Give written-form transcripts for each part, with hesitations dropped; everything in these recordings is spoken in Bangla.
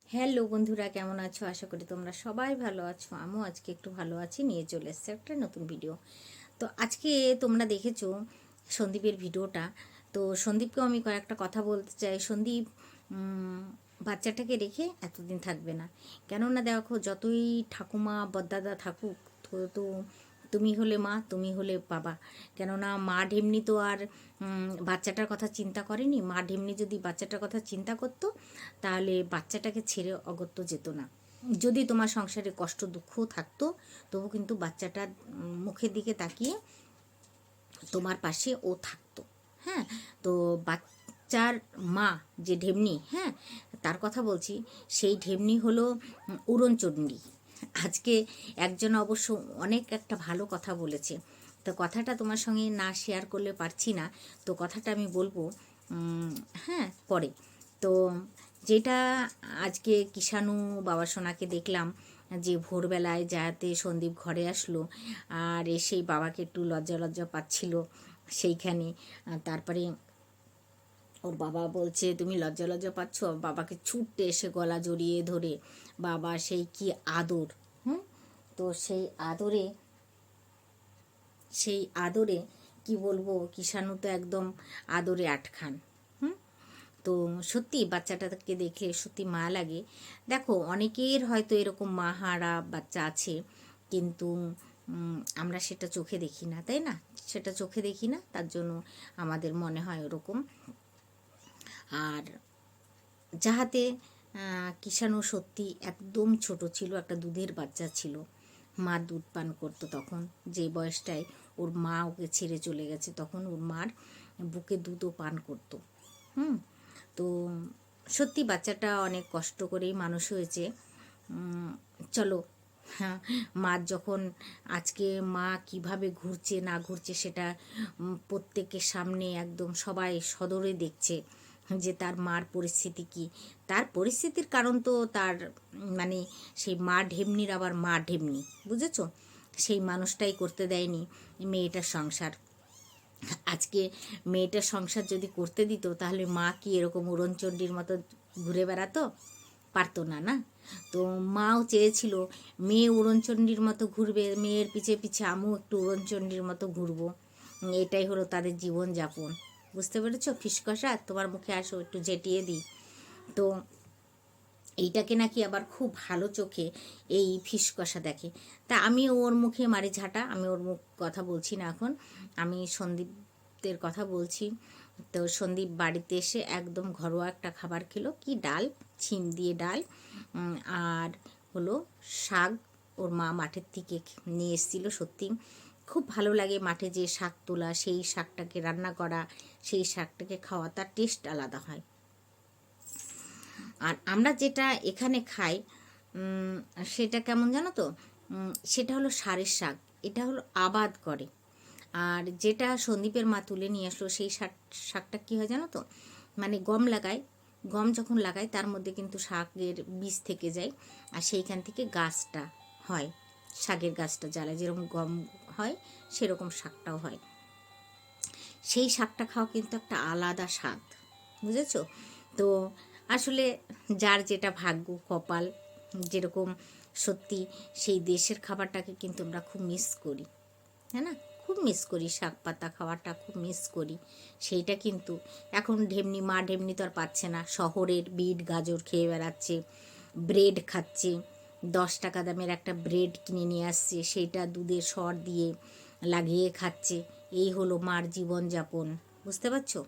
হ্যালো বন্ধুরা, কেমন আছো? আশা করি তোমরা সবাই ভালো আছো। আমিও আজকে একটু ভালো আছি, নিয়ে চলে এসেছি একটা নতুন ভিডিও। তো আজকে তোমরা দেখেছো সন্দীপের ভিডিওটা। তো সন্দীপকেও আমি কয়েকটা কথা বলতে চাই। সন্দীপ বাচ্চাটাকে রেখে এতদিন থাকবে না। কেননা দেখো, যতই ঠাকুমা বড়দাদা থাকুক, তো তুমি হলে মা, তুমি হলে বাবা। কেননা মা ঢেমনি তো আর বাচ্চাটার কথা চিন্তা করেনি। মা ঢেমনি যদি বাচ্চাটার কথা চিন্তা করতো, তাহলে বাচ্চাটাকে ছেড়ে অগত্য যেত না। যদি তোমার সংসারে কষ্ট দুঃখও থাকতো, তবু কিন্তু বাচ্চাটার মুখের দিকে তাকিয়ে তোমার পাশে ও থাকতো। হ্যাঁ, তো বাচ্চার মা যে ঢেমনি, হ্যাঁ, তার কথা বলছি। সেই ঢেমনি হলো উড়নচণ্ডী। আজকে একজন অবশ্য অনেক একটা ভালো কথা বলেছে। তো কথাটা তোমার সঙ্গে না শেয়ার করলে পারছি না। তো কথাটা আমি বলবো হ্যাঁ পরে। তো যেটা আজকে কিষাণু বাবা সোনাকে দেখলাম যে ভোরবেলায় যাতে সন্দীপ ঘরে আসলো, আর এসেই বাবাকে একটু লজ্জা লজ্জা পাচ্ছিল সেইখানে। তারপরে ওর বাবা বলছে, তুমি লজ্জা লজ্জা পাচ্ছ? বাবাকে ছুটতে এসে গলা জড়িয়ে ধরে বাবা সেই কি আদর। হুম, তো সেই আদরে কি বলবো, কিষাণু তো একদম আদরে আটখান। হুম, তো সত্যি বাচ্চাটাকে দেখে সত্যি মায়া লাগে। দেখো, অনেকের হয়তো এরকম মা হারা বাচ্চা আছে, কিন্তু আমরা সেটা চোখে দেখি না, তাই না? সেটা চোখে দেখি না, তার জন্য আমাদের মনে হয় ওরকম। আর যাহাতে কিষাণু সত্যি একদম ছোট ছিল, একটা দুধের বাচ্চা ছিল। মা দুধ পান করতো তখন, যে বয়সটায় ওর মা ওকে ছেড়ে চলে গেছে, তখন ওর মার বুকে দুধও পান করতো। হুম, তো সত্যি বাচ্চাটা অনেক কষ্ট করেই মানুষ হয়েছে। চলো, হ্যাঁ, মার যখন আজকে মা কিভাবে ঘুরছে না ঘুরছে সেটা প্রত্যেকের সামনে একদম সবাই সদরে দেখছে যে তার মার পরিস্থিতি কি। তার পরিস্থিতির কারণ তো তার মানে সেই মা ঢেমনির আবার মা ঢেমনি, বুঝেছো? সেই মানুষটাই করতে দেয়নি মেয়েটার সংসার। আজকে মেয়েটার সংসার যদি করতে দিত, তাহলে মা কি এরকম উড়নচণ্ডীর মতো ঘুরে বেড়াতো? পারতো না, না? তো মাও চেয়েছিল মেয়ে উড়নচণ্ডীর মতো ঘুরবে, মেয়ের পিছে পিছে আমিও একটু উড়নচণ্ডীর মতো ঘুরবো। এটাই হলো তাদের জীবনযাপন। বুঝতে পেরেছো? ফিসকষা, তোমার মুখে আসো, একটু জেটিয়ে দিই। তো এইটাকে নাকি আবার খুব ভালো চোখে এই ফিসকষা দেখে। তা আমি ওর মুখে মারি ঝাঁটা, আমি ওর মুখ কথা বলছি না এখন, আমি সন্দীপদের কথা বলছি। তো সন্দীপ বাড়িতে এসে একদম ঘরোয়া একটা খাবার খেলো, কি ডাল, ছিম দিয়ে ডাল, আর হলো শাক। ওর মা মাঠের থেকে নিয়ে এসেছিলো। সত্যি খুব ভালো লাগে মাঠে যে শাক তোলা, সেই শাকটাকে রান্না করা, সেই শাকটাকে খাওয়া, তার টেস্ট আলাদা হয়। আর আমরা যেটা এখানে খাই সেটা কেমন জানো তো? সেটা হলো সারের শাক, এটা হলো আবাদ করে। আর যেটা সন্দীপের মা তুলে নিয়ে আসলো, সেই শাকটা কী হয় জানো তো? মানে গম লাগায়, গম যখন লাগায় তার মধ্যে কিন্তু শাকের বীজ থেকে যায়, আর সেইখান থেকে গাছটা হয়। শাকের গাছটা জ্বালায়, যেরকম গম হয় সেরকম শাকটাও হয়। সেই শাকটা খাওয়া কিন্তু একটা আলাদা স্বাদ, বুঝেছো? তো আসলে যার যেটা ভাগ্য কপাল যেরকম, সত্যি সেই দেশের খাবারটাকে কিন্তু আমরা খুব মিস করি, হ্যাঁ না? খুব মিস করি, শাক পাতা খাওয়াটা খুব মিস করি। সেইটা কিন্তু এখন ঢেমনি মা ঢেমনি তো আর পাচ্ছে না। শহরের বিট গাজর খেয়ে বেড়াচ্ছে, ব্রেড খাচ্ছে। 10 টাকা দামের একটা ব্রেড কিনে নিয়ে আসছে, সেইটা দুধের সর দিয়ে লাগিয়ে খাচ্ছে। এই হলো মার জীবনযাপন, বুঝতে পারছো?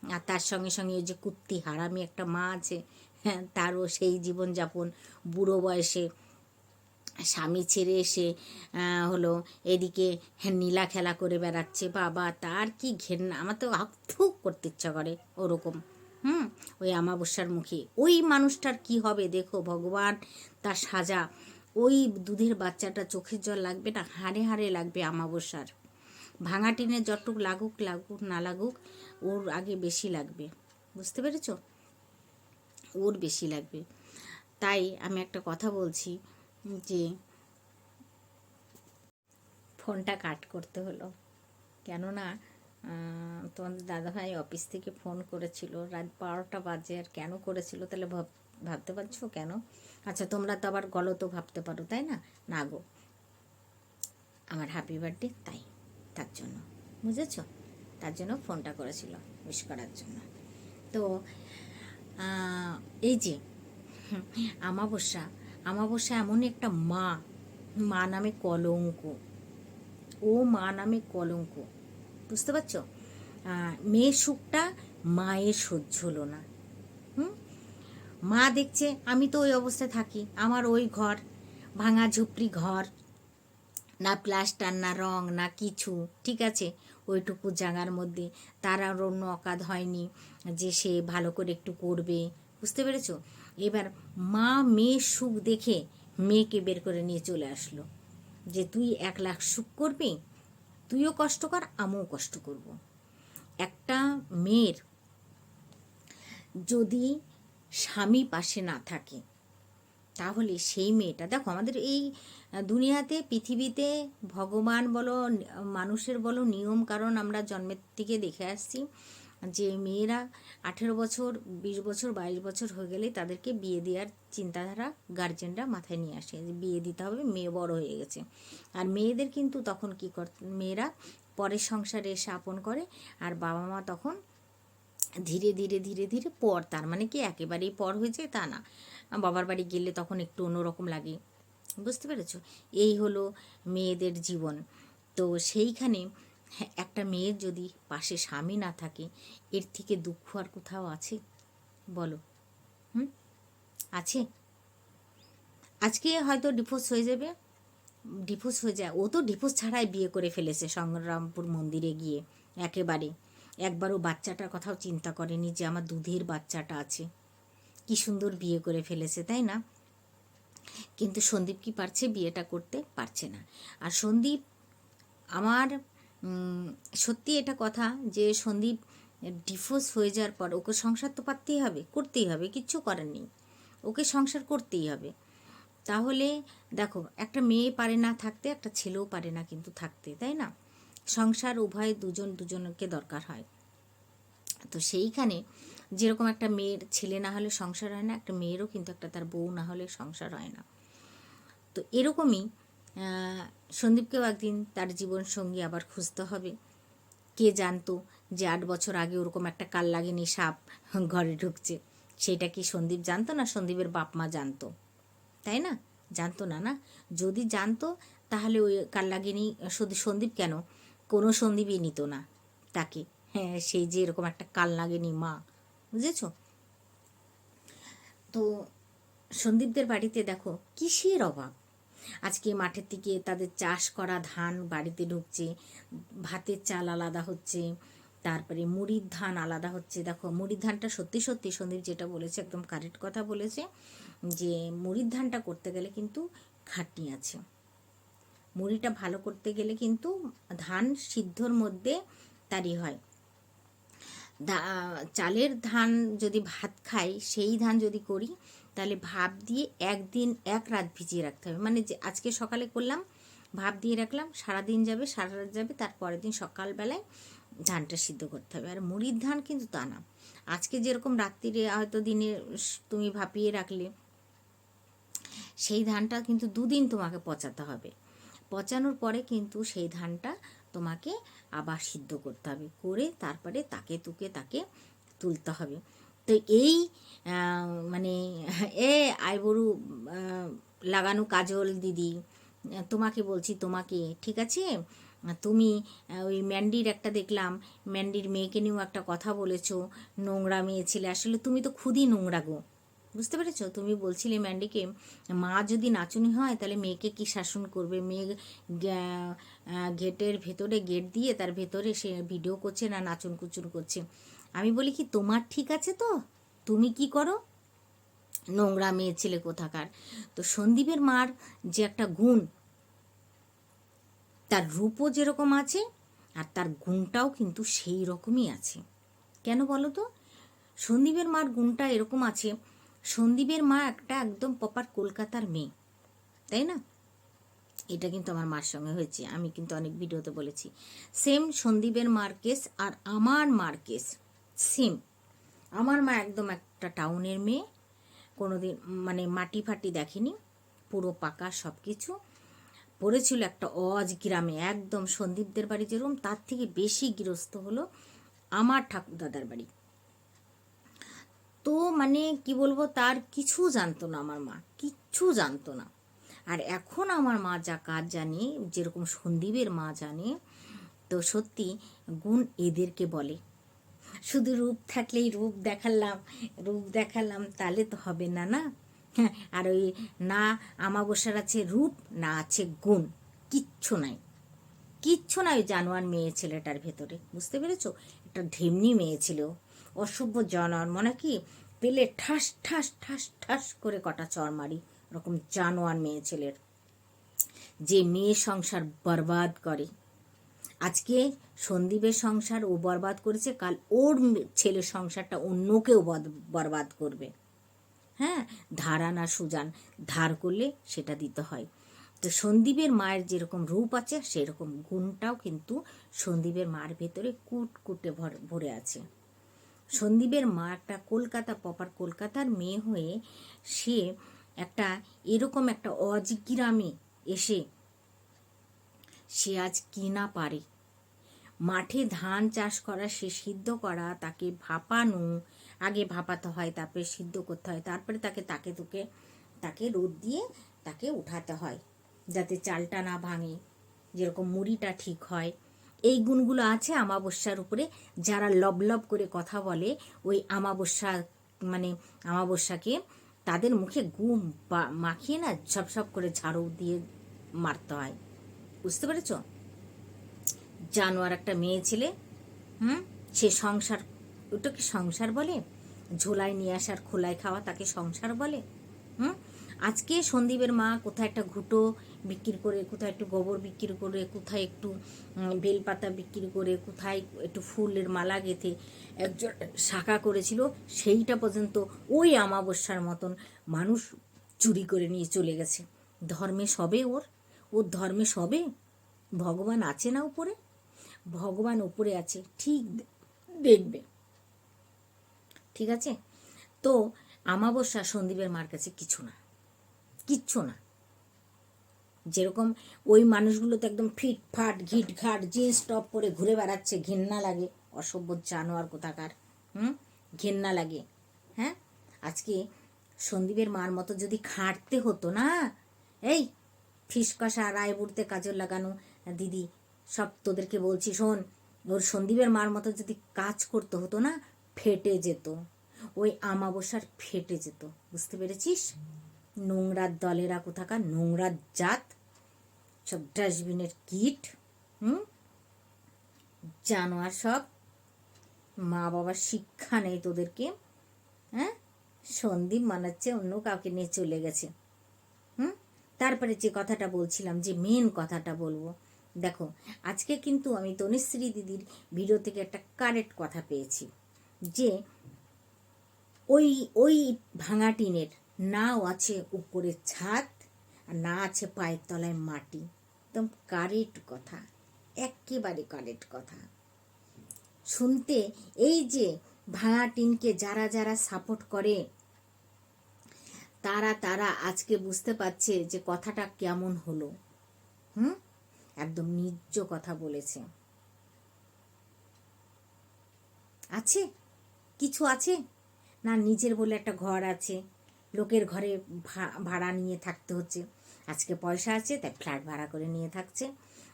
আর তার সঙ্গে সঙ্গে ওই যে কুত্তি হারামি একটা মা আছে, হ্যাঁ, তারও সেই জীবনযাপন। বুড়ো বয়সে স্বামী ছেড়ে এসে হলো এদিকে নীলা খেলা করে বেড়াচ্ছে। বাবা, তার কি ঘেন্না! আমার তো থুক করতে ইচ্ছা করে ওরকম। ওই আমাবস্যার মুখে ওই মানুষটার কি হবে দেখো ভগবান, তার সাজা। ওই দুধের বাচ্চাটা চোখের জল লাগবে না, হাড়ে হাড়ে লাগবে আমাবস্যার। ভাঙা টিনে যতটুক লাগুক লাগুক না লাগুক, ওর আগে বেশি লাগবে। বুঝতে পেরেছো? ওর বেশি লাগবে। তাই আমি একটা কথা বলছি, যে ফোনটা কাট করতে হলো কেননা তোমাদের দাদাভাই অফিস থেকে ফোন করেছিল রাত 12টা বাজে। আর কেন করেছিল তাহলে ভাবতে পারছো কেন? আচ্ছা, তোমরা তো আবার গলত ভাবতে পারো, তাই না? না গো, আমার হ্যাপি বার্থডে, তাই তার জন্য, বুঝেছ? তার জন্য ফোনটা করেছিল, উইশ করার জন্য। তো এই যে আমাবস্যা, আমাবস্যা এমন একটা মা, মা নামে কলঙ্ক, ও মা নামে কলঙ্ক, বুঝতে পারছো? মেয়ের সুখটা মায়ের সহ্য হলো না। মা দেখছে আমি তো ওই অবস্থায় থাকি, আমার ওই ঘর, ভাঙা ঝুপড়ি ঘর, না প্লাস্টার, না রং, না কিছু, ঠিক আছে, ওইটুকু জায়গার মধ্যে তার আর অন্য অকাদ হয়নি যে সে ভালো করে একটু করবে, বুঝতে পেরেছো? এবার মা মেয়ের সুখ দেখে মেয়েকে বের করে নিয়ে চলে আসলো যে তুই 1,00,000 সুখ করবি, তুইও কষ্ট কর, আমিও কষ্ট করব। একটা মেয়ের যদি স্বামী পাশে না থাকে, তাহলে সেই মেয়েটা, দেখো আমাদের এই দুনিয়াতে, পৃথিবীতে, ভগবান বলো, মানুষের বলো, নিয়ম কারণ আমরা জন্মের থেকে দেখে আসছি যে মেয়েরা 18 বছর, 20 বছর, 22 বছর হয়ে গেলে তাদেরকে বিয়ে দেওয়ার চিন্তাধারা গার্জেনরা মাথায় নিয়ে আসে যে বিয়ে দিতে হবে, মেয়ে বড় হয়ে গেছে। আর মেয়েদের কিন্তু তখন কী মেয়েরা পরের সংসারে এসে আপন করে, আর বাবা মা তখন ধীরে ধীরে ধীরে ধীরে পর, তার মানে কি একেবারেই পর হয়ে যায় তা না, বাবার বাড়ি গেলে তখন একটু অন্যরকম লাগে, বুঝতে পেরেছো? এই হলো মেয়েদের জীবন। তো সেইখানে একটা মেয়ের যদি পাশে স্বামী না থাকে, এর থেকে দুঃখ আর কোথাও আছে বলো? আছে? আজকে হয়তো ডিভোর্স হয়ে যাবে, ডিভোর্স হয়ে যায়, ও তো ডিভোর্স ছাড়াই বিয়ে করে ফেলেছে সংগ্রামপুর মন্দিরে গিয়ে, একেবারে একবারও বাচ্চাটার কথাও চিন্তা করেনি যে আমার দুধের বাচ্চাটা আছে। কি সুন্দর বিয়ে করে ফেলেছে, তাই না? কিন্তু সন্দীপ কি পারছে? বিয়েটা করতে পারছে না। আর সন্দীপ, আমার সত্যি এটা কথা যে সন্দীপ ডিভোর্স হয়ে যাওয়ার পর ওকে সংসার তো পারতেই হবে, করতেই হবে, কিচ্ছু করার নেই, ওকে সংসার করতেই হবে। তাহলে দেখো, একটা মেয়ে পারে না থাকতে, একটা ছেলেও পারে না কিন্তু থাকতে, তাই না? সংসার উভয় দুজন দুজনকে দরকার হয়। তো সেইখানে যেরকম একটা মেয়ের ছেলে না হলে সংসার হয় না, একটা মেয়েরও কিন্তু একটা তার বউ না হলে সংসার হয় না। তো এরকমই সন্দীপকেও একদিন তার জীবন সঙ্গী আবার খুঁজতে হবে। কে জানতো যে 8 বছর আগে ওরকম একটা কাল লাগেনি সাপ ঘরে ঢুকছে? সেটা কি সন্দীপ জানতো? না সন্দীপের বাপ মা জানতো? তাই না? জানতো না, না? যদি জানতো তাহলে ওই কাল লাগেনি, শুধু সন্দীপ কেন, কোনো সন্দীপই নিত না তাকে। হ্যাঁ, সেই যে এরকম একটা কাল লাগেনি মা, বুঝেছো? তো সন্দীপদের বাড়িতে দেখো কিসের অভাব। আজকে মাঠের থেকে তাদের চাষ করা ধান বাড়িতে ঢুকছে, ভাতের চাল আলাদা হচ্ছে, তারপরে মুড়ির ধান আলাদা হচ্ছে। দেখো মুড়ির ধানটা সত্যি সত্যি সন্দীপ যেটা বলেছে একদম কারেক্ট কথা বলেছে, যে মুড়ির ধানটা করতে গেলে কিন্তু খাটনি আছে। মুড়িটা ভালো করতে গেলে কিন্তু ধান সিদ্ধর মধ্যে তারই হয়। চালের ধান যদি ভাত খাই, সেই ধান যদি করি, তাহলে ভাপ দিয়ে একদিন 1 রাত ভিজিয়ে রাখতে হবে। মানে যে আজকে সকালে করলাম, ভাপ দিয়ে রাখলাম, সারাদিন যাবে, সারা রাত যাবে, তারপরের দিন সকালবেলায় ধানটা সিদ্ধ করতে হবে। আর মুড়ির ধান কিন্তু তা না, আজকে যেরকম রাত্রিরে হয়তো দিনে তুমি ভাপিয়ে রাখলে, সেই ধানটা কিন্তু 2 দিন তোমাকে পচাতে হবে। পচানোর পরে কিন্তু সেই ধানটা তোমাকে আবার সিদ্ধ করতে হবে, করে তারপরে তাকে তুলতে হবে। তো এই মানে আইবুড়ো লাগানো কাজল দিদি, তোমাকে বলছি, তোমাকে, ঠিক আছে? তুমি ওই ম্যান্ডির একটা দেখলাম, ম্যান্ডির মেয়েকে নিয়েও একটা কথা বলেছো, নোংরা মেয়ে ছেলে। আসলে তুমি তো খুদই নোংরা গো, বুঝতে পেরেছো? তুমি বলছিলে ম্যান্ডিকে, মা যদি নাচুনি হয় তাহলে মেয়েকে কি শাসন করবে? মেয়ে গেটের ভেতরে, গেট দিয়ে তার ভেতরে সে ভিডিও করছে না নাচন কুচুন করছে। আমি বলি কি, তোমার ঠিক আছে তো? তুমি কি করো? নোংরা মেয়ে ছেলে কোথাকার। তো সন্দীপের মার যে একটা গুণ, তার রূপও যেরকম আছে আর তার গুণটাও কিন্তু সেই রকমই আছে। কেন বলো তো? সন্দীপের মার গুণটা এরকম আছে, সন্দীপের মা একটা একদম প্রপার কলকাতার মেয়ে, তাই না? এটা কিন্তু আমার মার সঙ্গে হয়েছে, আমি কিন্তু অনেক ভিডিওতে বলেছি। সেম সন্দীপের মার কেস আর আমার মার কেস সেম। আমার মা একদম একটা টাউনের মেয়ে, কোনোদিন মানে মাটি ফাটি দেখেনি, পুরো পাকা সব কিছু। পড়েছিল একটা অজ গ্রামে, একদম সন্দীপদের বাড়ি যেরকম তার থেকে বেশি গৃহস্থ হলো আমার ঠাকুরদাদার বাড়ি। তো মানে কি বলবো, তার কিছু জানতো না আমার মা, কিচ্ছু জানতো না। আর এখন আমার মা যা কাজ জানে, যেরকম সন্দীপের মা জানে, তো সত্যি গুণ এদেরকে বলে। শুধু রূপ থাকলেই রূপ দেখালাম তাহলে তো হবে না, না। হ্যাঁ, আর ওই না আমাবস্যার আছে রূপ, না আছে গুণ, কিচ্ছু নাই, কিচ্ছু নাই ওই জানোয়ার মেয়ে ছেলেটার ভেতরে, বুঝতে পেরেছো? একটা ঢেমনি মেয়ে ছিল, অসভ্য জানোয়ার, মনে কি পেলে ঠাস ঠাস ঠাস ঠাস করে কটা চড় মারি, ওরকম জানোয়ার মেয়ে ছেলের, যে মেয়ে সংসার বরবাদ করে। আজকে সন্দীপের সংসার ও বরবাদ করেছে, কাল ওর ছেলের সংসারটা অন্য কেউ বরবাদ করবে। হ্যাঁ, ধার আনা সুজান, ধার করলে সেটা দিতে হয়। তো সন্দীপের মায়ের যেরকম রূপ আছে সেরকম গুণটাও কিন্তু সন্দীপের মার ভেতরে কুটকুটে ভরে আছে। সন্দীপের মা একটা প্রপার কলকাতার মেয়ে হয়ে সে একটা এরকম একটা অজগ্রামে এসে সে আজ কি না পারে। মাঠে ধান চাষ করা, সে সিদ্ধ করা, তাকে ভাপানো, আগে ভাপাতে হয়, তারপরে সিদ্ধ করতে হয়, তারপরে তাকে রোদ দিয়ে তাকে উঠাতে হয় যাতে চালটা না ভাঙে, যেরকম মুড়িটা ঠিক হয়। এই গুণগুলো আছে আমাবস্যার উপরে। যারা লব করে কথা বলে ওই আমাবস্যাকে তাদের মুখে মাখিয়ে না সব করে ঝাড়ু দিয়ে মারতে হয়, বুঝতে পেরেছ? জানোয়ার একটা মেয়ে ছেলে, সে সংসার, ওটাকে সংসার বলে? ঝোলায় নিয়ে আসার খোলায় খাওয়া তাকে সংসার বলে? আজকে সন্দীপের মা কোথায় একটা ঘুঁটো বিক্রি করে, কোথায় একটু গোবর বিক্রি করে, কোথায় একটু বেলপাতা বিক্রি করে, কোথায় একটু ফুলের মালা গেঁথে একজন শাখা করেছিল, সেইটা পর্যন্ত ওই আমাবস্যার মতন মানুষ চুরি করে নিয়ে চলে গেছে। ধর্মে সবে ওর ধর্মে সবে? ভগবান আছে না উপরে? ভগবান উপরে আছে, ঠিক দেখবে, ঠিক আছে? তো আমাবস্যা সন্দীপের মার কাছে কিছু না, কিচ্ছু না। যেরকম ওই মানুষগুলো তো একদম ফিটফাট ঘিটঘাট জিন্স টপ পরে ঘুরে বেড়াচ্ছে, ঘেন্না লাগে, অসভ্য জানোয়ার কোথাকার, ঘেন্না লাগে। হ্যাঁ, আজকে সন্দীপের মার মতো যদি খাটতে হতো না, এই ফিসকষা রায় বুড়তে কাজল লাগানো দিদি সব তোদেরকে বলছি শোন, ওর সন্দীপের মার মতো যদি কাজ করতে হতো না, ফেটে যেত, ওই আমাবস্যার ফেটে যেত, বুঝতে পেরেছিস? নোংরার দলেরা কোথাকার, নোংরার জাত, সব ডাস্টবিনের কিট, জানোয়ার সব, মা বাবার শিক্ষা নেই তোদেরকে। হ্যাঁ, সন্দীপ মানাচ্ছে অন্য কাউকে নিয়ে চলে গেছে। তারপরে যে কথাটা বলছিলাম, যে মেন কথাটা বলবো, দেখো আজকে কিন্তু আমি তনুশ্রী দিদির ভিডিও থেকে একটা কারেক্ট কথা পেয়েছি, যে ওই ওই ভাঙা টিনের নাও আছে উপরে ছাদ, আর না আছে পায়ের তলায় মাটি। একদম কারেক্ট কথা, একেবারে কারেক্ট কথা। শুনতে এই যে ভাঙা টিনকে যারা যারা সাপোর্ট করে তারা আজকে বুঝতে পারছে যে কথাটা কেমন হলো। একদম নিজ কথা বলেছে। আছে কিছু আছে না, নিজের বলে একটা ঘর আছে, লোকের ঘরে ভাড়া নিয়ে থাকতে হচ্ছে। আজকে পয়সা আছে তাই ফ্ল্যাট ভাড়া করে নিয়ে থাকছে,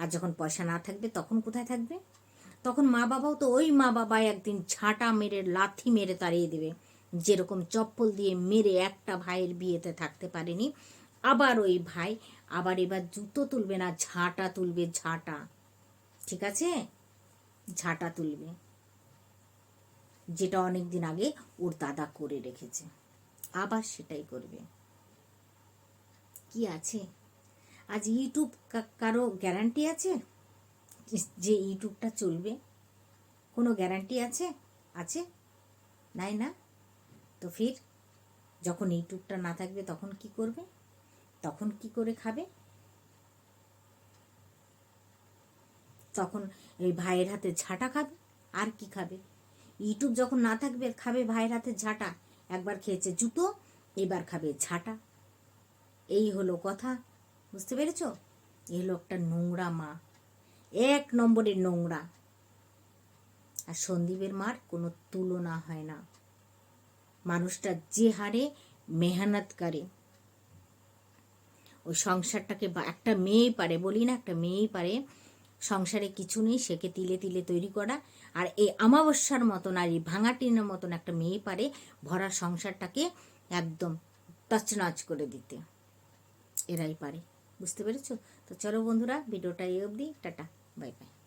আর যখন পয়সা না থাকবে তখন কোথায় থাকবে? তখন মা বাবাও তো ওই মা বাবা একদিন ঝাঁটা মেরে লাথি মেরে তাড়িয়ে দেবে, যেরকম চপ্পল দিয়ে মেরে একটা ভাইয়ের বিয়েতে থাকতে পারেনি, আবার ওই ভাই আবার এবার জুতো তুলবে না, ঝাঁটা তুলবে, ঝাঁটা, ঠিক আছে? ঝাঁটা তুলবে, যেটা অনেক দিন আগে ওর দাদা করে রেখেছে, আবার সেটাই করবে। কি আছে আজ ইউটিউব কারো গ্যারান্টি আছে যে ইউটিউবটা চলবে? কোনো গ্যারান্টি আছে? আছে নাই না? তো ফির যখন ইউটিউবটা না থাকবে তখন কি করবে? তখন কি করে খাবে? তখন এই ভাইয়ের হাতে ঝাঁটা খাবে, আর কি খাবে? ইউটিউব যখন না থাকবে খাবে ভাইয়ের হাতে ঝাঁটা। একবার খেয়েছে জুতো, এবার খাবে ঝাঁটা। এই হলো কথা, বুঝতে পেরেছ? এই হলো একটা নোংরা মা, 1 নম্বরের নোংরা। আর সন্দীপের মার কোনো তুলনা হয় না। মানুষটা যে হারে মেহনত করে, ওই সংসারটাকে, একটা মেয়েই পারে, বলি না, একটা মেয়েই পারে সংসারে কিছু নেই সেকে তিলে তিলে তৈরি করা। আর এই আমাবস্যার মতন আর এই ভাঙা টিনের মতন একটা মেয়ে পারে ভরা সংসারটাকে একদম তছনছ করে দিতে। এরাই পারে, বুঝতে পেরেছো? তো চলো বন্ধুরা, ভিডিওটা এই অবধি, টাটা, বাই বাই।